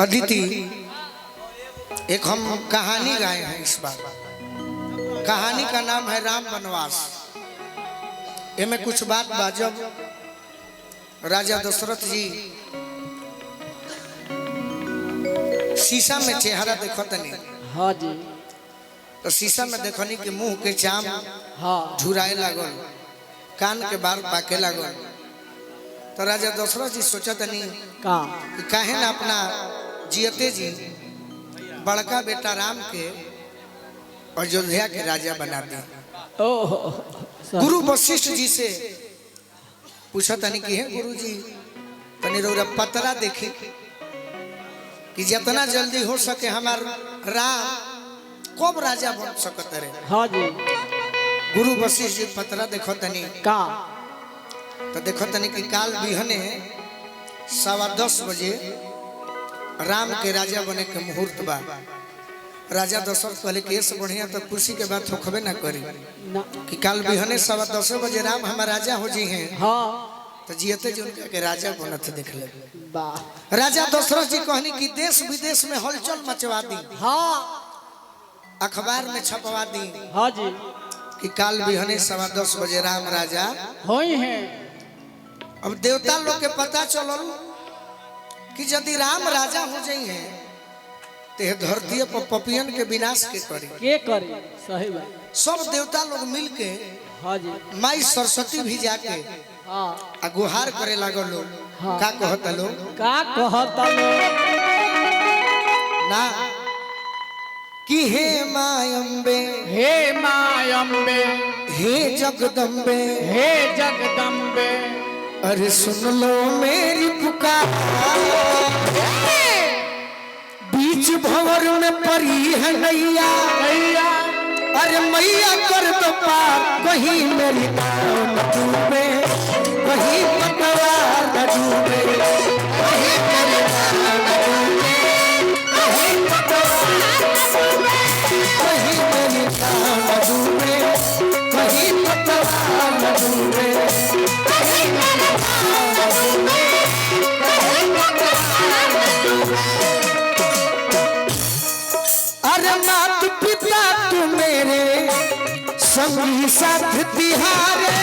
अदिति, एक हम कहानी गाए हैं इस बार। कहानी का नाम है राम वनवास। इनमें कुछ बात बाजब राजा दशरथ जी शीशा में चेहरा देखतनी। हाँ जी। तो शीशा में देखनी कि मुंह के चाम हाँ झुराए लागल, कान के बाल पाके लागल। तो राजा दशरथ जी सोचतनी का कि काहे ना अपना जियते जी बड़का बेटा राम के अयोध्या के राजा बना दी। ओह गुरु वशिष्ठ जी से पूछा तनी कि है गुरु जी तनी रौरा पतरा देखी कि जितना जल्दी हो सके हमार राम कब राजा बन सकते रहे। हाँ जी। गुरु वशिष्ठ जी पतरा देखो तनी का तो देखो तनी कि काल बिहने 10:15 बजे राम के राजा बने के मुहूर्त बा। राजा दशरथ कहले कि ऐसे बढ़िया तो खुशी के बात होखबे ना करी ना। कि काल बिहने 10:15 बजे राम हमारा राजा हो जी हैं। हाँ तो जियते जो उनके के राजा बनत देख ले। वाह। राजा दशरथ जी कहनी कि देश विदेश में हलचल मचवा दी, हाँ अखबार में छपवा दी हाँ जी। कि काल बिहने 10:15 बजे राम राजा। होई है। अब देवता लोग के पता चलल कि यदि राम राजा हो जाई हैं ते धरती पर पपियन के विनाश के करी। के करे सही बात। सब देवता लोग मिल के हाँ जी। माई सरस्वती भी जाके हाँ आ गुहार करे लागल लोग। हाँ। का कहता लोग का कहता ना कि hey my Ambe, hey my Ambe, हे जगदम्बे, हे जगदम्बे, अरे सुन लो मेरी पुकार। बीच भंवर में परी है नैया, भैया अरे मैया कर दो पार। कहीं मेरी नाव न डूबे, कहीं पतवार न डूबे, कहीं मेरी नाव न डूबे, कहीं पतवार न डूबे, कहीं मेरी नाव न डूबे, कहीं पतवार न डूबे, कहीं मेरी नाव न डूबे, कहीं पतवार न डूबे। अरे मात पिता तू मेरे संगी साथ तिहारे,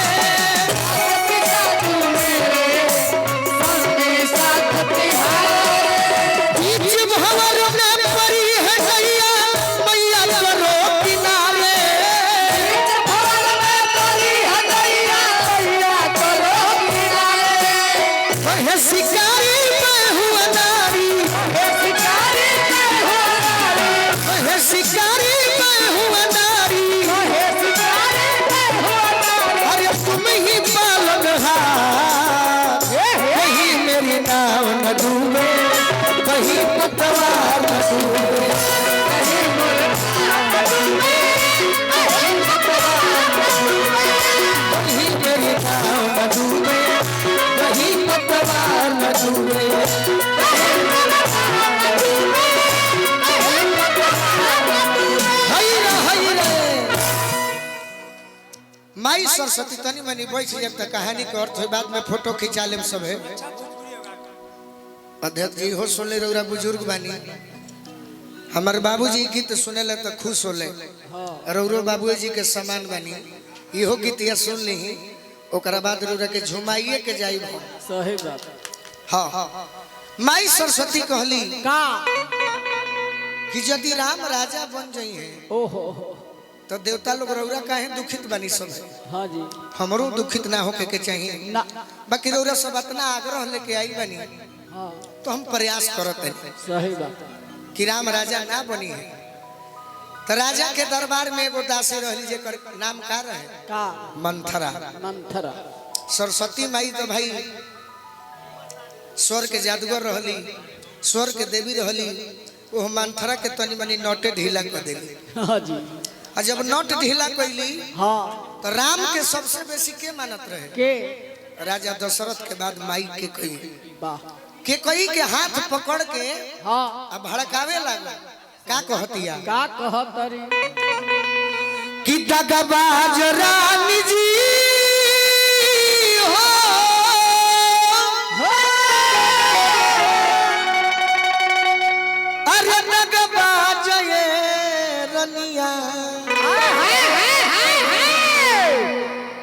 पिता तू मेरे संगी साथ तिहारे। बीच भंवर में परी है नैया, मैया करो किनारे। बीच भंवर में परी है नैया, मैया करो किनारे। कहे शिकारी मैं हूँ नारी, शिकारी मैं हूँ नारी, कहे शिकारी मैं हूँ नारी, अरे तुम ही पालनहार। कहीं मेरी नाव न डूबे, कहीं पतवार न डूबे, कहीं मेरी नाव न डूबे, कहीं पतवार न डूबे, कहीं मेरी नाव न डूबे, कहीं पतवार न डूबे, कहीं मेरी नाव न डूबे, कहीं पतवार न डूबे। हैरा हैरा माई सरस्वती तनी मनी बैठ जब तक कहानी के अर्थ हो, बाद में फोटो खिंचा लेम सब है। अध्यक्ष जी हो सुन ले रौरा बुजुर्ग बानी, हमारे बाबूजी गीत सुने ले तो खुश होले। रौरो बाबू जी के समान बानी, इहो गीत या सुन ली ओकरा बाद रौरा के झुमाइए के जाई। सही बात। हाँ माई सरस्वती कहली का कि यदि राम राजा बन जाई है ओहो तो देवता लोग रौरा काहे दुखित बनी सब। हाँ जी। हमरो दुखित ना होके के चाहिए ना। बाकी रौरा सब इतना आग्रह लेके आई बनी हाँ तो हम प्रयास करते हैं सही बात। कि राम राजा ना बनी है। तो राजा के दरबार में एगो दासी रहली जेकर नाम का रहे का मंथरा। मंथरा। सरस्वती माई तो भाई स्वर के जादूगर रहली, स्वर के देवी रहली। वो मंथरा के तनी मनी नोटे ढीला कर देली। हाँ जी। और जब नोट ढीला कैली हाँ तो राम के सबसे बेसी के मानत रहे के राजा दशरथ के बाद माई के कही वाह। के कही के हाथ पकड़ के हाँ अब भड़कावे लगा। का कहतिया का कहतरी कि दगाबाज रानी जी हो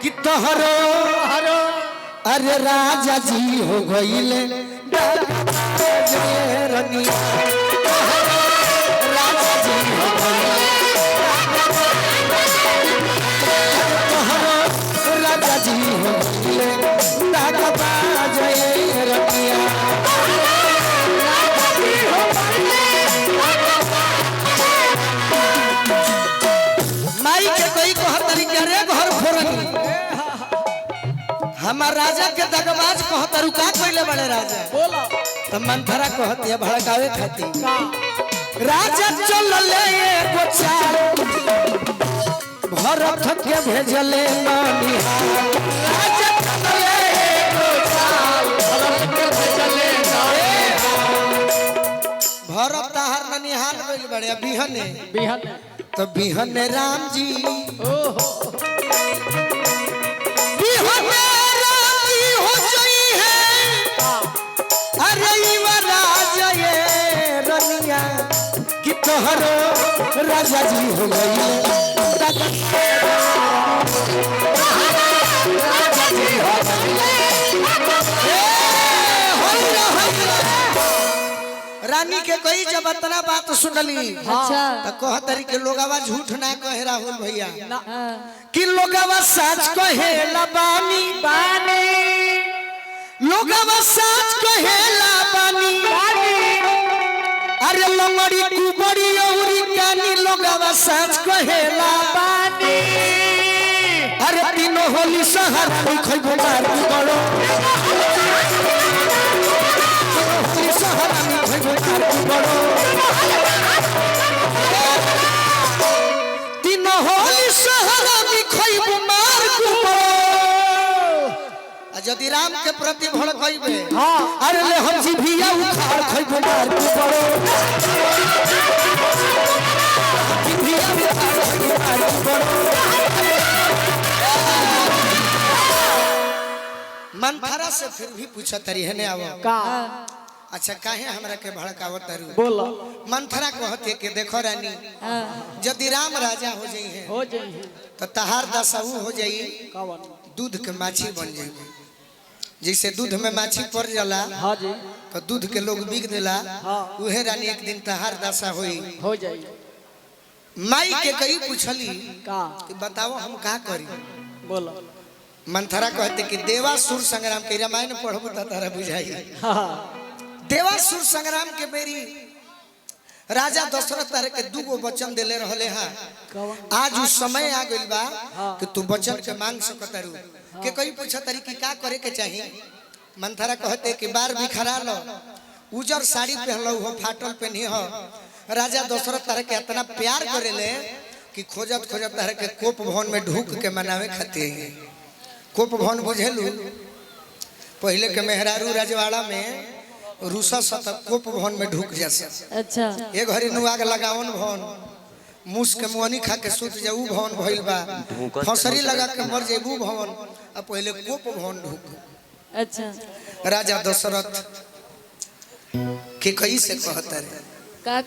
कि तोहरो अरे राजा जी हो गईले रनिया राजा जी हो गईले तोहरो राजा जी हो गईले रनिया माई के कोई कह तरीका रे घर फोरनी हमार राजा के दगबाज कहत रुका कइले बड़े राजा बोला त मंथरा कहत है भड़कावे खाती राजा चल ले एगो चाल भरत के भेजले ननिहाल राजा चल ले एगो चाल भरत के भेजले ननिहाल भरत ताहर ननिहाल गइल बड़े बिहने बिहन तो बिहने राम जी ओहो बिहने हो जई है अरे युवराज ये रनिया कि तोहरो राजा जी हो गई राजा जी हो रानी के कोई जब इतना बात सुनली अच्छा तो कह तरीके लोगवा झूठ ना कहे राहुल भैया हाँ। कि लोगवा सच कहे बानी बानी लोगवा सच कहे बानी अरे लंगड़ी कुबड़ी औरी कानी लोगवा सच कहे बानी अरे तीनों होली शहर खइबो मार बड़ो होली शहर खइबो मार बड़ो तीनों होली शहर खइबो मार बड़ो यदि राम के प्रति भड़कइबे हाँ अरे ले हम जीभिया उखाड़ खइबो मार बड़ो जीभिया उखाड़ खइबो मार बड़ो मंथरा से फिर भी पूछा तरी है ने आवो का अच्छा काहे हमरा के भड़कावत तारू बोला मंथरा कहते कि देखो रानी यदि राम राजा हो जाई है हो जाई तो तहार दसाऊ हो जाई कवन दूध के माछी बन जाई जैसे दूध में माछी पड़ जाला हाँ जी तो दूध के लोग बिक देला हाँ उहे रानी एक दिन तहार दशा होई हो जाई माई के कई पूछली का कि बताओ हम का करी बोला मंथरा कहते कि देवासुर संग्राम के रामायण पढ़बू त तारा बुझाई हाँ देवासुर संग्राम के बेरी राजा दशरथ तारे के दूगो वचन देले रहले हां कवन आज उस समय आ गइल बा कि तू वचन के मांग सकतारू के कोई पूछा तरी कि का करे के चाहिए मंथरा कहते कि बार बिखरा लो उजर साड़ी पहनलो हो फाटल पहनी हो राजा दशरथ तारे के इतना प्यार करेले कि खोजत खोजत तारे के कोप भवन में ढूक के मनावे खातिर कोप भवन बुझेलू पहले के मेहरारू राजवाड़ा में रूसा सतक कोप भवन में ढूक जैसे अच्छा ये घरी नुआग लगावन भवन मुस के मुअनी खा के सुत जाऊ भवन भइल बा फसरी लगा के मर जेबू भवन अब पहले कोप भवन ढूक अच्छा राजा दशरथ के कई से कहता रे का